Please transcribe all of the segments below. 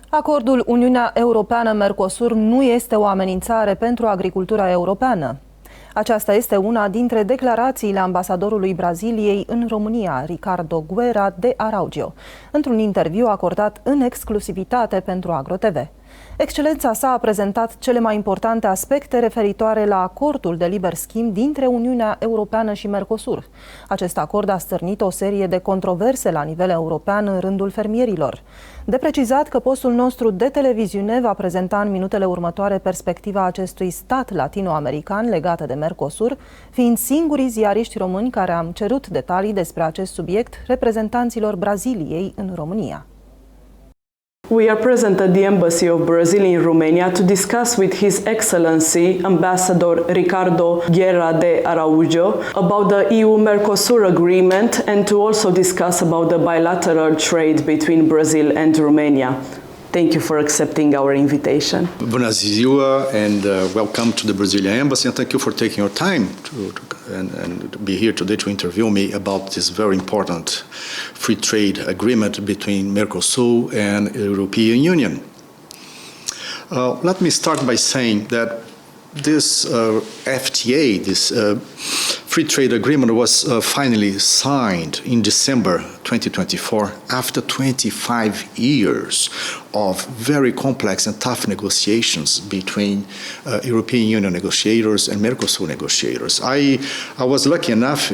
Acordul Uniunea Europeană-Mercosur nu este o amenințare pentru agricultura europeană. Aceasta este una dintre declarațiile ambasadorului Braziliei în România, Ricardo Guerra de Araújo, într-un interviu acordat în exclusivitate pentru AgroTV. Excelența sa a prezentat cele mai importante aspecte referitoare la acordul de liber schimb dintre Uniunea Europeană și Mercosur. Acest acord a stârnit o serie de controverse la nivel european în rândul fermierilor. De precizat că postul nostru de televiziune va prezenta în minutele următoare perspectiva acestui stat latino-american legată de Mercosur, fiind singurii ziariști români care am cerut detalii despre acest subiect reprezentanților Braziliei în România. We are present at the Embassy of Brazil in Romania to discuss with His Excellency Ambassador Ricardo Guerra de Araújo about the EU-Mercosur agreement and to also discuss about the bilateral trade between Brazil and Romania. Thank you for accepting our invitation. Bună ziua and welcome to the Brazilian Embassy, and thank you for taking your time to be here today to interview me about this very important free trade agreement between Mercosur and the European Union. Let me start by saying that this FTA, this free trade agreement, was finally signed in December 2024 after 25 years of very complex and tough negotiations between European Union negotiators and Mercosur negotiators. I was lucky enough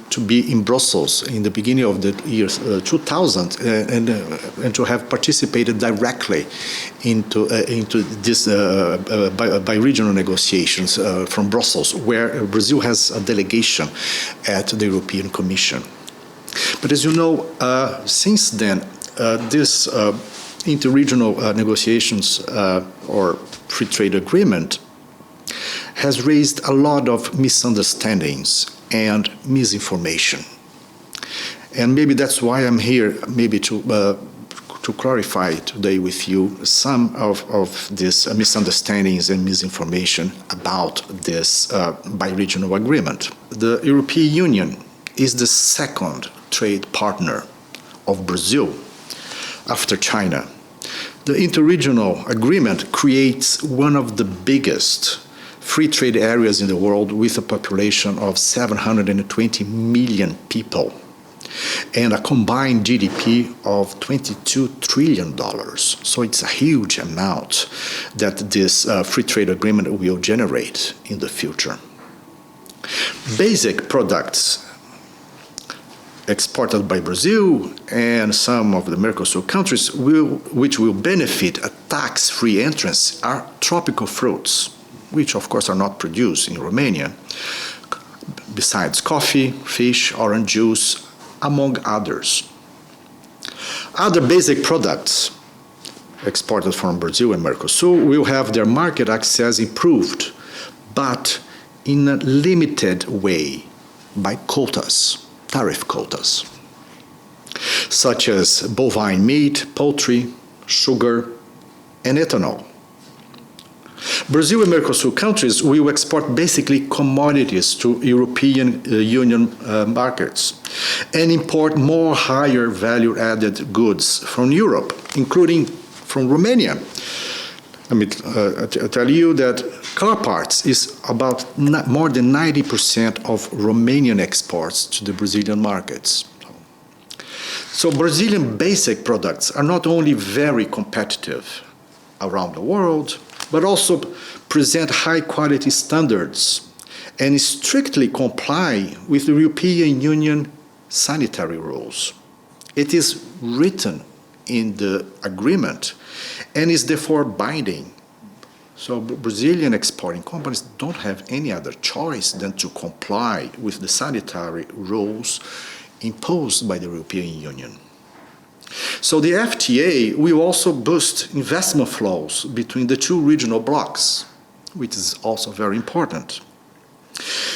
to be in Brussels in the beginning of the year 2000 and to have participated directly into this bi-regional negotiations from Brussels, where Brazil has a delegation at the European Commission. But as you know, since then, this interregional negotiations or free trade agreement has raised a lot of misunderstandings and misinformation. And maybe that's why I'm here, maybe to clarify today with you some of these misunderstandings and misinformation about this bi-regional agreement. The European Union is the second trade partner of Brazil after China. The interregional agreement creates one of the biggest free trade areas in the world with a population of 720 million people and a combined GDP of $22 trillion. So it's a huge amount that this free trade agreement will generate in the future. Basic products exported by Brazil and some of the Mercosur countries which will benefit a tax-free entrance are tropical fruits, which of course are not produced in Romania, besides coffee, fish, orange juice, among others. Other basic products exported from Brazil and Mercosur will have their market access improved, but in a limited way by quotas, tariff quotas, such as bovine meat, poultry, sugar, and ethanol. Brazil and Mercosur countries will export basically commodities to European Union markets and import more higher value-added goods from Europe, including from Romania. Let me tell you that car parts is about more than 90% of Romanian exports to the Brazilian markets. So Brazilian basic products are not only very competitive around the world, but also present high quality standards and strictly comply with the European Union sanitary rules. It is written in the agreement and is therefore binding. So Brazilian exporting companies don't have any other choice than to comply with the sanitary rules imposed by the European Union. So the FTA will also boost investment flows between the two regional blocs, which is also very important.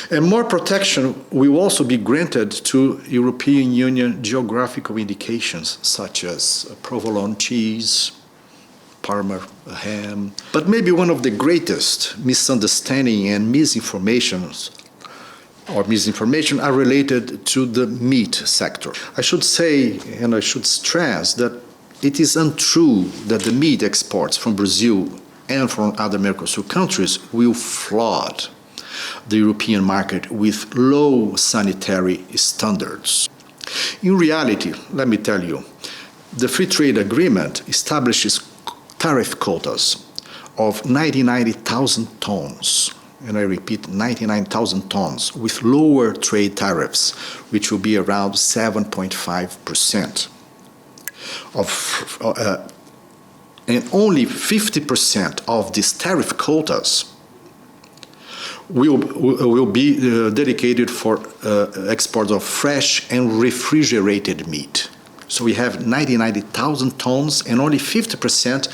And more protection will also be granted to European Union geographical indications such as provolone cheese, Parma ham. But maybe one of the greatest misunderstanding and misinformation are related to the meat sector. I should say, and I should stress, that it is untrue that the meat exports from Brazil and from other Mercosur countries will flood the European market with low sanitary standards. In reality, let me tell you, the free trade agreement establishes tariff quotas of 99,000 tons, and I repeat, 99,000 tons, with lower trade tariffs, which will be around 7.5%. And only 50% of these tariff quotas will be dedicated for exports of fresh and refrigerated meat. So we have 99,000 tons, and only 50%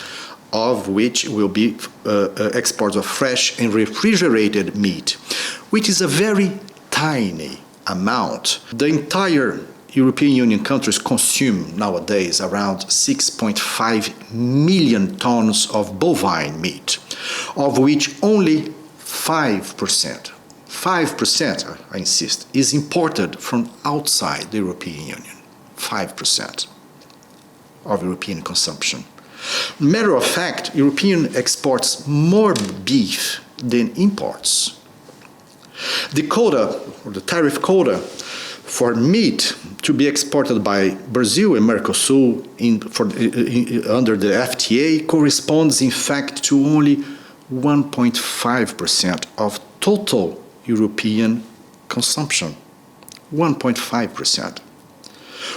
of which will be exports of fresh and refrigerated meat, which is a very tiny amount. The entire European Union countries consume nowadays around 6.5 million tons of bovine meat, of which only 5%, I insist, is imported from outside the European Union. 5% of European consumption. Matter of fact, European exports more beef than imports. The quota, or the tariff quota, for meat to be exported by Brazil and Mercosur under the FTA corresponds in fact to only 1.5% of total European consumption. 1.5%.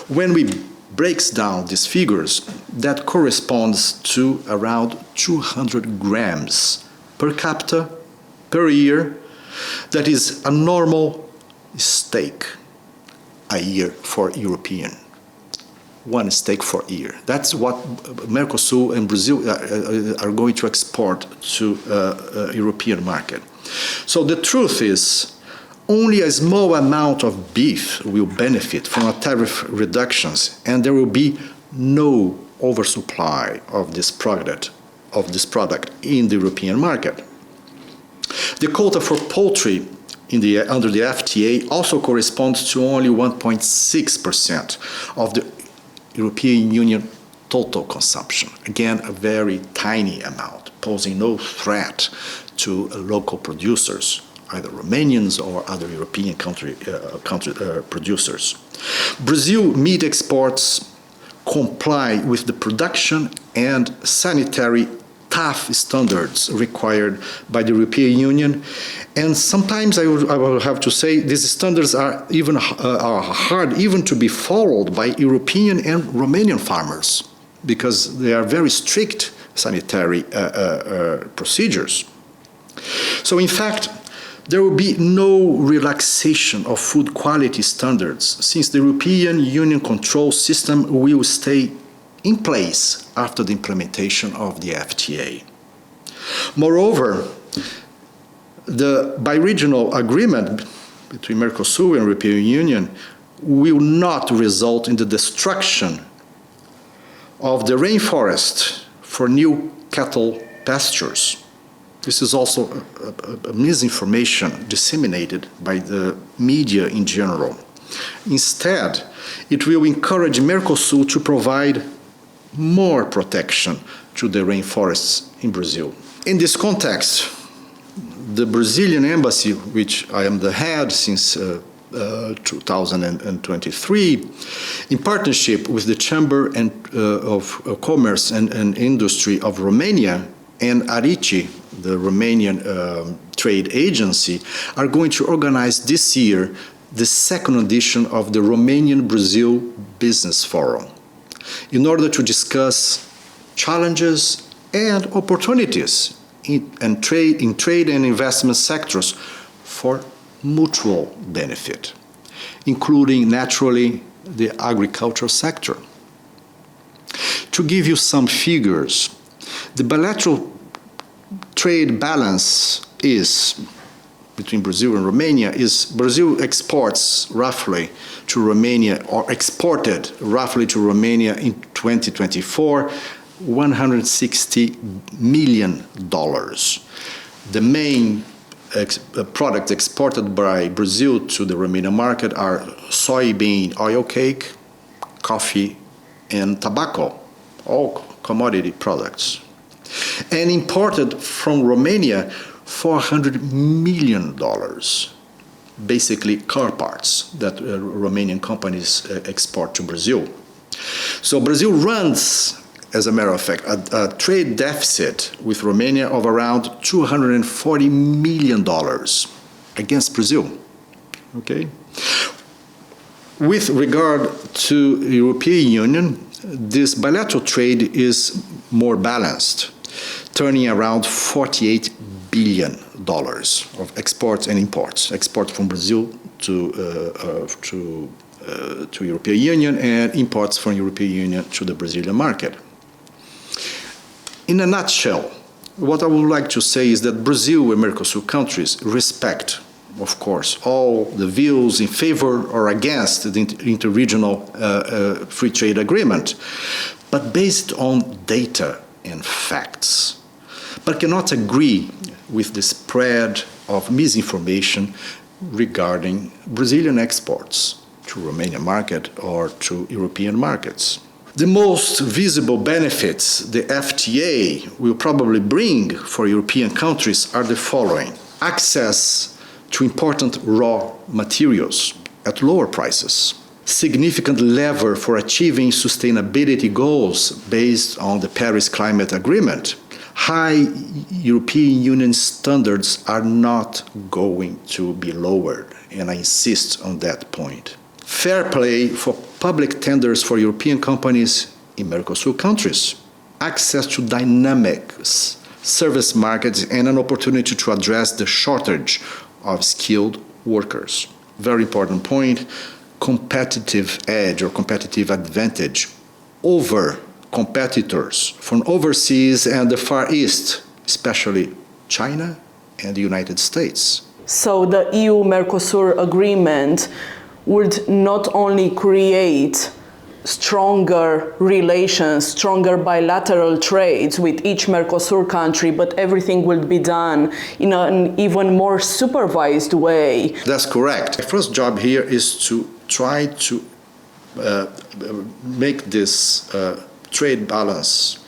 When we breaks down these figures, that corresponds to around 200 grams per capita per year. That is a normal steak a year for European. One steak for a year. That's what Mercosur and Brazil are going to export to European market. So the truth is, only a small amount of beef will benefit from a tariff reductions, and there will be no oversupply of this product in the European market. The quota for poultry under the FTA also corresponds to only 1.6% of the European Union total consumption. Again, a very tiny amount, posing no threat to local producers, either Romanians or other European country producers. Brazil meat exports comply with the production and sanitary tough standards required by the European Union, and sometimes I will have to say these standards are hard even to be followed by European and Romanian farmers, because they are very strict sanitary procedures. So in fact, there will be no relaxation of food quality standards, since the European Union control system will stay in place after the implementation of the FTA. Moreover, the bi-regional agreement between Mercosur and European Union will not result in the destruction of the rainforest for new cattle pastures. This is also a misinformation disseminated by the media in general. Instead, it will encourage Mercosur to provide more protection to the rainforests in Brazil. In this context, the Brazilian embassy, which I am the head since 2023, in partnership with the Chamber of Commerce and Industry of Romania and ARICI, the Romanian trade agency, are going to organize this year the second edition of the Romanian-Brazil Business Forum, in order to discuss challenges and opportunities in trade and investment sectors for mutual benefit, including, naturally, the agricultural sector. To give you some figures, the bilateral trade balance between Brazil and Romania Brazil exports roughly to Romania, or exported roughly to Romania in 2024, $160 million. The main products exported by Brazil to the Romanian market are soybean oil cake, coffee, and tobacco. all commodity products, and imported from Romania $400 million, basically car parts that Romanian companies export to Brazil. So Brazil runs, as a matter of fact, a trade deficit with Romania of around $240 million against Brazil. Okay? With regard to the European Union, this bilateral trade is more balanced, turning around $48 billion of exports and imports. Export from Brazil to European Union and imports from European Union to the Brazilian market. In a nutshell, what I would like to say is that Brazil and Mercosur countries respect, of course, all the views in favor or against the interregional free trade agreement, but based on data and facts, but cannot agree with the spread of misinformation regarding Brazilian exports to Romanian market or to European markets. The most visible benefits the FTA will probably bring for European countries are the following: access to important raw materials at lower prices, significant lever for achieving sustainability goals based on the Paris Climate Agreement. High European Union standards are not going to be lowered, and I insist on that point. Fair play for public tenders for European companies in Mercosur countries, access to dynamic service markets, and an opportunity to address the shortage of skilled workers. Very important point, competitive edge or competitive advantage over competitors from overseas and the Far East, especially China and the United States. So the EU-Mercosur agreement would not only create stronger relations, stronger bilateral trades with each Mercosur country, but everything will be done in an even more supervised way. That's correct. The first job here is to try to make this trade balance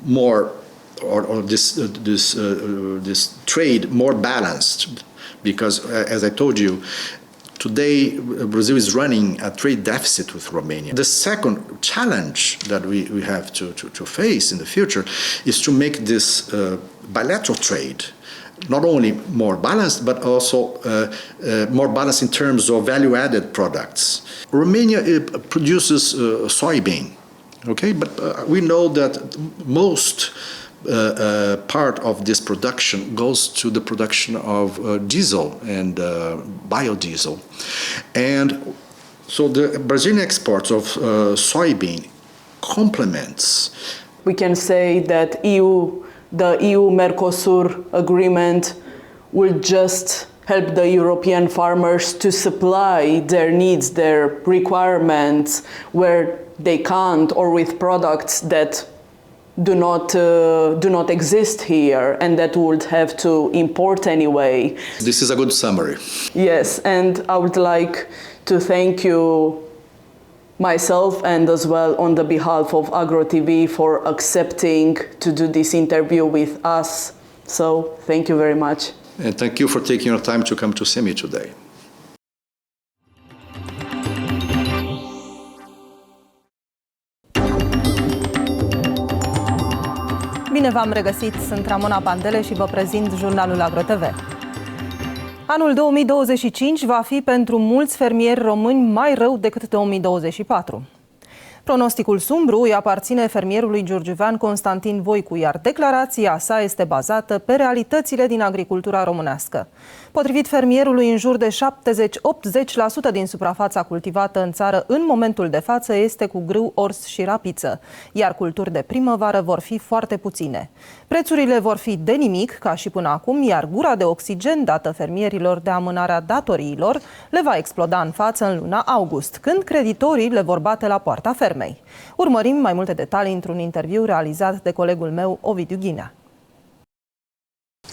more, or this trade more balanced, because as I told you, today, Brazil is running a trade deficit with Romania. The second challenge that we have to face in the future is to make this bilateral trade not only more balanced, but also more balanced in terms of value-added products. Romania produces soybean, okay? But we know that most part of this production goes to the production of diesel and biodiesel. And so the Brazilian exports of soybean complements. We can say that the EU-Mercosur agreement will just help the European farmers to supply their needs, their requirements, where they can't, or with products that do not exist here and that would have to import anyway. This is a good summary. Yes, and I would like to thank you myself and as well on the behalf of Agro TV for accepting to do this interview with us. So thank you very much. And thank you for taking your time to come to see me today. Bine v-am regăsit, sunt Ramona Pandele și vă prezint jurnalul Agro TV. Anul 2025 va fi pentru mulți fermieri români mai rău decât 2024. Pronosticul sumbru îi aparține fermierului giurgiuvean Constantin Voicu, iar declarația sa este bazată pe realitățile din agricultura românească. Potrivit fermierului, în jur de 70-80% din suprafața cultivată în țară în momentul de față este cu grâu, ors și rapiță, iar culturi de primăvară vor fi foarte puține. Prețurile vor fi de nimic, ca și până acum, iar gura de oxigen dată fermierilor de amânarea datoriilor le va exploda în față în luna august, când creditorii le vor bate la poarta fermei. Urmărim mai multe detalii într-un interviu realizat de colegul meu, Ovidiu Ghinea.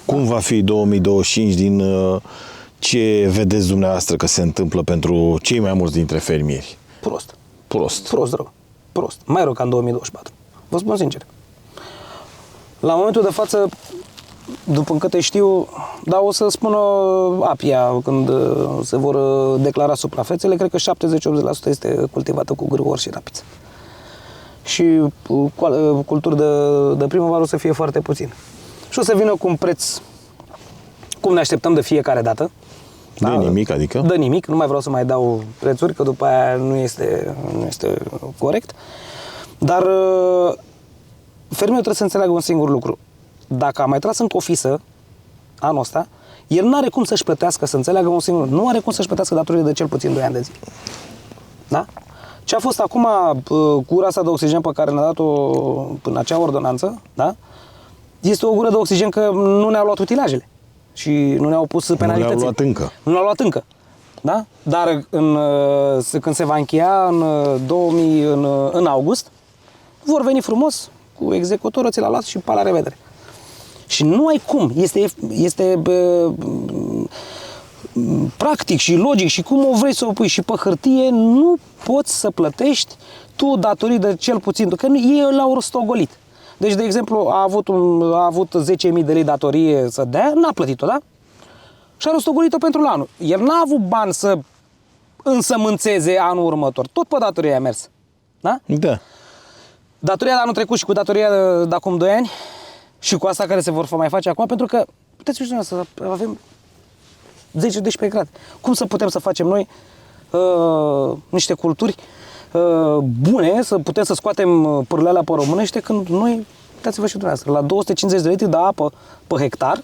Cum va fi 2025 din ce vedeți dumneavoastră că se întâmplă pentru cei mai mulți dintre fermieri? Prost. Prost. Prost rău. Prost. Mai rău ca în 2024. Vă spun sincer. La momentul de față, după câte știu, dar o să spună Apia când se vor declara suprafețele, cred că 70-80% este cultivată cu grâu, ori și rapiță. Și culturi de primăvară o să fie foarte puțin. Și o să vină cu un preț, cum ne așteptăm de fiecare dată. De nimic, adică? De nimic, nu mai vreau să mai dau prețuri, că după aia nu este corect. Dar fermierul trebuie să înțeleagă un singur lucru. Dacă a mai tras în cofisă anul ăsta, el nu are cum să-și plătească, să înțeleagă un singur, nu are cum să-și plătească datorile de cel puțin 2 ani de zile. Da? Ce a fost acum gura asta de oxigen pe care ne-a dat-o până acea ordonanță, da? Este o gură de oxigen că nu ne-au luat utilajele și nu ne-au pus penalități. Nu le-au luat încă. Nu le-au luat încă. Da? Dar când se va încheia în august, vor veni frumos cu executorul, ți l-a luat și pa la revedere. Și nu ai cum. Este practic și logic și cum o vrei să o pui și pe hârtie, nu poți să plătești tu datorii de cel puțin, că ei l-au rostogolit. Deci, de exemplu, a avut 10.000 de lei datorie să dea, n-a plătit-o, da? Și a rostogolit-o pentru anul. El n-a avut bani să însămânțeze anul următor. Tot pe datoria a mers. Da? Da. Datoria de anul trecut și cu datoria de acum 2 ani și cu asta care se vor mai face acum, pentru că, puteți știți să avem 10-12 grade. Cum să putem să facem noi niște culturi bune, să putem să scoatem pârlele alea pe românește, când noi, uitați-vă și dumneavoastră, la 250 de litri de apă pe hectar,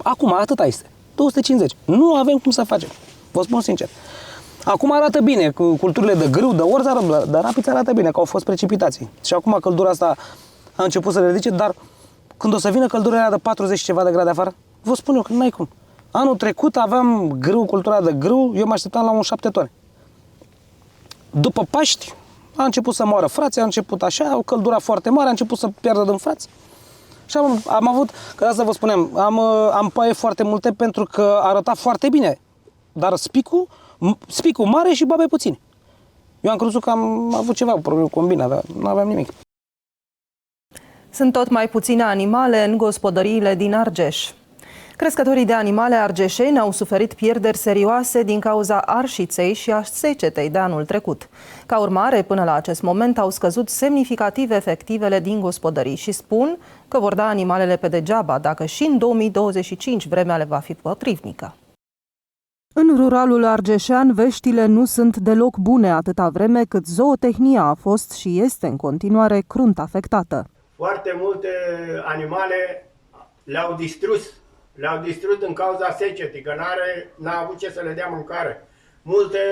acum atâta este, 250. Nu avem cum să facem, vă spun sincer. Acum arată bine, cu culturile de grâu, de orz, dar rapiță arată bine, că au fost precipitații. Și acum căldura asta a început să le ridice, dar când o să vină căldura aia de 40 ceva de grade afară, vă spun eu că n-ai cum. Anul trecut aveam grâu, cultura de grâu, eu mă așteptam la un 7 tone. După Paști a început să moară frații, a început așa, o căldura foarte mare, a început să pierdă din frați. Și am avut, că asta vă spunem, am paie foarte multe pentru că arăta foarte bine, dar spicul mare și babe puțini. Eu am crezut că am avut ceva probleme cu combina, dar nu aveam nimic. Sunt tot mai puține animale în gospodăriile din Argeș. Crescătorii de animale argeșeni au suferit pierderi serioase din cauza arșiței și a secetei de anul trecut. Ca urmare, până la acest moment au scăzut semnificativ efectivele din gospodării și spun că vor da animalele pe degeaba dacă și în 2025 vremea le va fi potrivnică. În ruralul argeșean, veștile nu sunt deloc bune atâta vreme cât zootehnia a fost și este în continuare crunt afectată. Foarte multe animale le-au distrus. Le-au distrus din cauza secetii, că n-a avut ce să le dea mâncare. Multe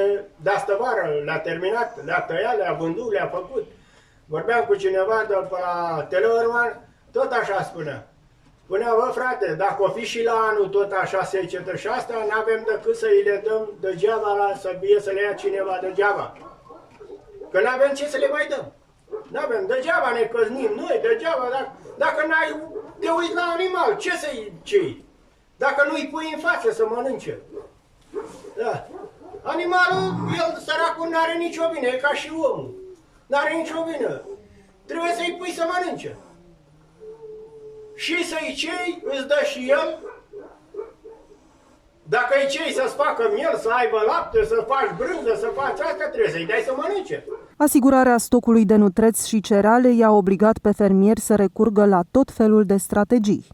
de astă vară le-a terminat, le-a tăiat, le-a vândut, le-a făcut. Vorbeam cu cineva de la Teleorman, tot așa spunea. Spunea, bă frate, dacă o fi și la anul tot așa secetă și asta, n-avem decât să îi le dăm degeaba, să fie să le ia cineva degeaba. Că n-avem ce să le mai dăm. N-avem, degeaba ne căznim noi, degeaba, dacă n-ai, te uiți la animal, ce să-i cei? Dacă nu-i pui în față să mănânce. Da. Animalul, el, săracul, n-are nicio vină, e ca și omul. N-are nicio vină. Trebuie să-i pui să mănânce. Și să-i cei, îți dă și el. Dacă îi cei să-ți facă miel, să aibă lapte, să faci brânză, să faci asta, trebuie să-i dai să mănânce. Asigurarea stocului de nutreți și cereale i-a obligat pe fermieri să recurgă la tot felul de strategii.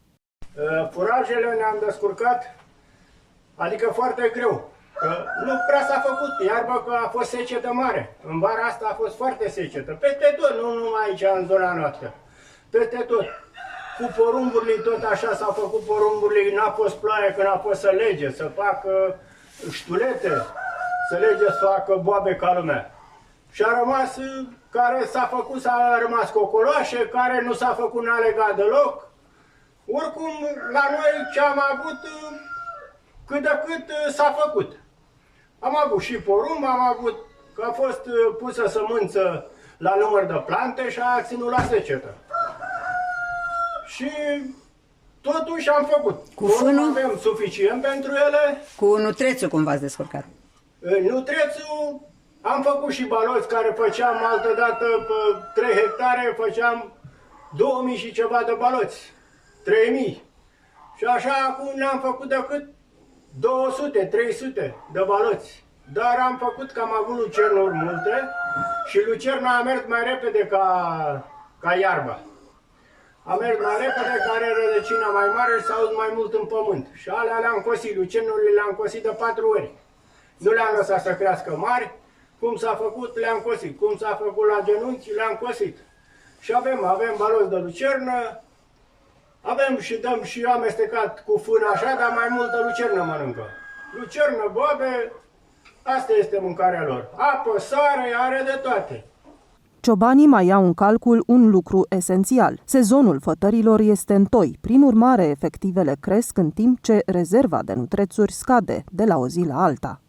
Furajele ne-am descurcat, adică foarte greu. Că nu prea s-a făcut iarbă, că a fost secetă mare. În vara asta a fost foarte secetă. Peste tot, nu numai aici în zona noastră. Peste tot. Cu porumburile tot așa s-au făcut porumburile, n-a fost ploaie, că n-a fost să lege, să facă ștulete, să lege, să facă boabe ca lumea. Și a rămas, care s-a făcut, s-a rămas cocoloașe, care nu s-a făcut, n-a legat deloc. Oricum, la noi ce am avut, cât de cât s-a făcut. Am avut și porumb, am avut, că a fost pusă sămânță la număr de plante și a ținut la secetă. Și totuși am făcut. Cu fânul? Avem suficient pentru ele. Cu nutrețul cum v-ați descurcat? Nutrețul Am făcut și baloți care făceam altădată pe 3 hectare, făceam 2000 și ceva de baloți, 3000. Și așa acum n-am făcut decât 200, 300 de baloți. Dar am făcut că am avut lucernuri multe și lucerna a mers mai repede ca iarba. A mers mai repede, că are rădăcina mai mare și s-aud mai mult în pământ. Și alea le-am cosit, lucernurile le-am cosit de 4 ori. Nu le-am lăsat să crească mari, cum s-a făcut, le-am cosit. Cum s-a făcut la genunchi, le-am cosit. Și avem baloți de lucernă, avem și dăm și amestecat cu fână așa, dar mai multă lucernă mănâncă. Lucernă, boabe, asta este mâncarea lor. Apă, sare, are de toate. Ciobanii mai iau în calcul un lucru esențial. Sezonul fătărilor este întoi, prin urmare efectivele cresc în timp ce rezerva de nutrețuri scade de la o zi la alta.